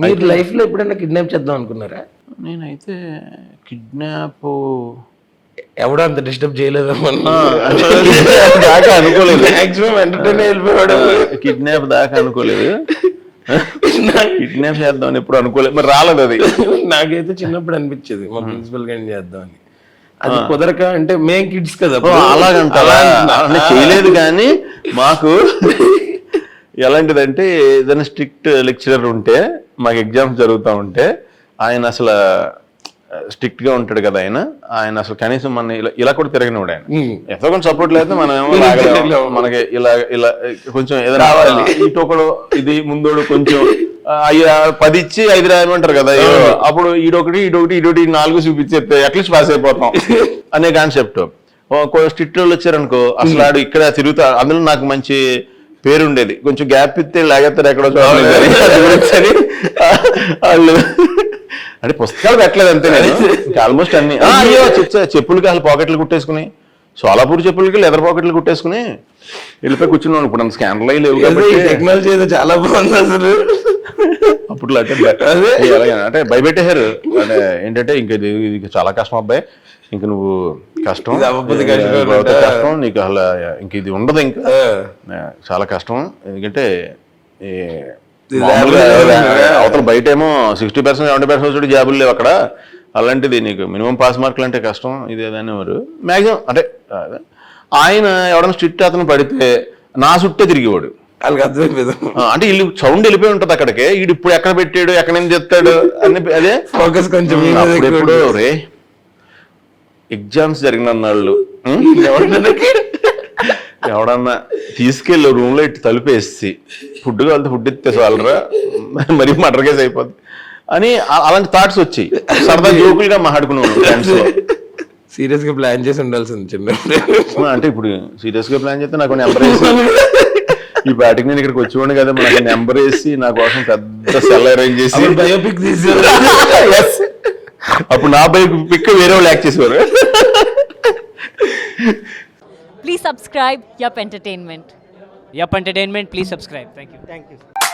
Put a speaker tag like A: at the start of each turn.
A: మీరు లైఫ్లో ఎప్పుడైనా కిడ్నాప్ చేద్దాం అనుకున్నారా?
B: నేనైతే కిడ్నాప్
A: ఎవడో అంత డిస్టర్బ్ చేయలేదు
B: దాకా అనుకోలేదు.
A: మాక్సిమం ఎంటర్టైన్ వెళ్ళిపోయాడు.
B: కిడ్నాప్ దాకా అనుకోలేదు. కిడ్నాప్ చేద్దామని ఎప్పుడు అనుకోలేదు, మరి రాలేదు అది.
A: నాకైతే చిన్నప్పుడు అనిపించేది మా ప్రిన్సిపల్ గారిని చేద్దామని. అది కుదరక, అంటే మేం కిడ్స్ కదా
B: అలాగంటారా, చేయలేదు. కానీ మాకు ఎలాంటిదంటే ఏదైనా స్ట్రిక్ట్ లెక్చరర్ ఉంటే, మాకు ఎగ్జామ్స్ జరుగుతూ ఉంటే, ఆయన అసలు స్ట్రిక్ట్ గా ఉంటాడు కదా, ఆయన అసలు కనీసం మన ఇలా కూడా తిరగనివాడు. ఆయన ఎంతో కొంచెం సపోర్ట్ లేదు, మనం ఏమో మనకి ఇలా ఇలా కొంచెం ఏదైనా ఇటు ఒకడు ఇది ముందోడు కొంచెం 10 ఇచ్చి 5 రాయమంటారు కదా, అప్పుడు ఈడొకటి 4 చూపించేస్తే అట్లీస్ట్ పాస్ అయిపోతాం అనే కాన్సెప్ట్. స్ట్రిక్ట్ వాళ్ళు వచ్చారనుకో, అసలు ఆడు ఇక్కడ తిరుగుతా. అందులో నాకు మంచి పేరు ఉండేది, కొంచెం గ్యాప్ ఇస్తే లాగేస్తారు ఎక్కడో చూడాలి వాళ్ళు. అంటే పుస్తకాలు పెట్టలేదు అంతే, నేను ఆల్మోస్ట్ అన్ని. అయ్యో చెప్పులకి అసలు పాకెట్లు కుట్టేసుకుని, సోలాపూర్ చెప్పులకి లెదర్ పాకెట్లు కుట్టేసుకుని వెళ్ళిపోయి కూర్చున్నాను. ఇప్పుడు అంత స్కానర్లు అయ్యి లేవు కాబట్టి
A: టెక్నాలజీ చాలా బాగుంది అసలు.
B: అప్పుడు అంటే భయపెట్టేశారు. అంటే ఏంటంటే ఇంక ఇది చాలా కష్టం అబ్బాయి, ఇంక నువ్వు కష్టం నీకు అసలు ఇంక ఇది ఉండదు, ఇంకా చాలా కష్టం. ఎందుకంటే అవతల బయట ఏమో 60% 70% జాబులు లేవు అక్కడ, అలాంటిది నీకు మినిమం పాస్ మార్కులు అంటే కష్టం ఇది అనేవారు మ్యాక్సిమం. అంటే ఆయన ఎవడన్నా స్ట్రిక్ట్ అతను పడితే నా చుట్టే తిరిగేవాడు.
A: వాళ్ళకి అర్థమైపోయింది,
B: అంటే వీళ్ళు సౌండ్ వెళ్ళిపోయి ఉంటది అక్కడికి, వీడు ఇప్పుడు ఎక్కడ పెట్టాడు ఎక్కడ ఏం చెప్తాడు అని. అదే
A: ఫోకస్ కొంచెం.
B: ఎప్పుడు రే ఎగ్జామ్స్ జరిగిన వాళ్ళు ఎవడన్నా తీసుకెళ్ళి రూమ్ లో ఇటు తలుపేసి ఫుడ్ కావాలంటే ఫుడ్ ఇచ్చేసి వాళ్ళరా, మరి మర్డర్ కేసు అయిపోద్ది అని అలాంటి థాట్స్ వచ్చాయి. సరదా జోకులుగా మాట్లాడుకున్నాను ఫ్రెండ్స్ లో.
A: సీరియస్ గా ప్లాన్ చేసి ఉండాల్సింది చిన్న.
B: అంటే ఇప్పుడు సీరియస్ గా ప్లాన్ చేస్తే నాకు నెంబర్ వేసి, ఈ పాటికి నేను ఇక్కడికి వచ్చేవాడిని కదా, నాకు నెంబర్ వేసి నా కోసం పెద్ద సెల్ అరేంజ్ చేసి
A: బయోపిక్ తీసి
B: అప్పుడు నా బయోపిక్ వేరే వాళ్ళు యాక్ట్ చేసేవారు.
C: Please subscribe Yup Entertainment.
D: Yup Entertainment, please subscribe. Thank you.